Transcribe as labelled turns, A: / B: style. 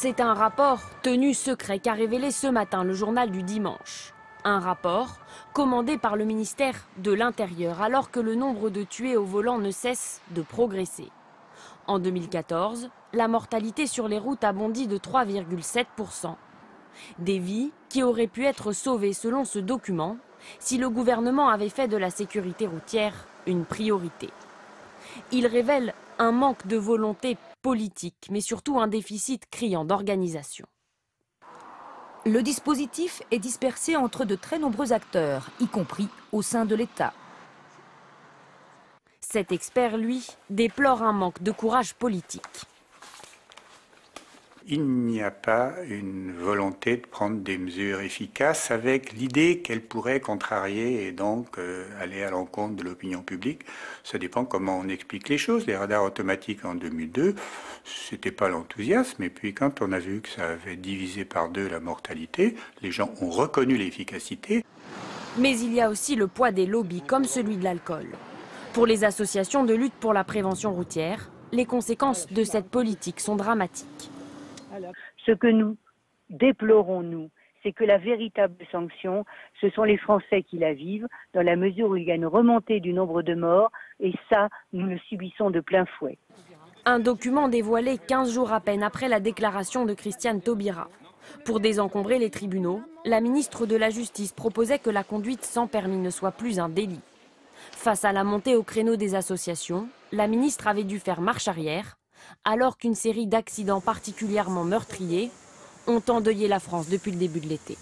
A: C'est un rapport tenu secret qu'a révélé ce matin le journal du dimanche. Un rapport commandé par le ministère de l'Intérieur alors que le nombre de tués au volant ne cesse de progresser. En 2014, la mortalité sur les routes a bondi de 3,7%. Des vies qui auraient pu être sauvées selon ce document si le gouvernement avait fait de la sécurité routière une priorité. Il révèle un manque de volonté politique, mais surtout un déficit criant d'organisation.
B: Le dispositif est dispersé entre de très nombreux acteurs, y compris au sein de l'État.
A: Cet expert, lui, déplore un manque de courage politique.
C: Il n'y a pas une volonté de prendre des mesures efficaces avec l'idée qu'elles pourraient contrarier et donc aller à l'encontre de l'opinion publique. Ça dépend comment on explique les choses. Les radars automatiques en 2002, c'était pas l'enthousiasme. Et puis quand on a vu que ça avait divisé par 2 la mortalité, les gens ont reconnu l'efficacité.
A: Mais il y a aussi le poids des lobbies, comme celui de l'alcool. Pour les associations de lutte pour la prévention routière, les conséquences de cette politique sont dramatiques.
D: Ce que nous déplorons, nous, c'est que la véritable sanction, ce sont les Français qui la vivent, dans la mesure où il y a une remontée du nombre de morts, et ça, nous le subissons de plein fouet.
A: Un document dévoilé 15 jours à peine après la déclaration de Christiane Taubira. Pour désencombrer les tribunaux, la ministre de la Justice proposait que la conduite sans permis ne soit plus un délit. Face à la montée au créneau des associations, la ministre avait dû faire marche arrière, alors qu'une série d'accidents particulièrement meurtriers ont endeuillé la France depuis le début de l'été.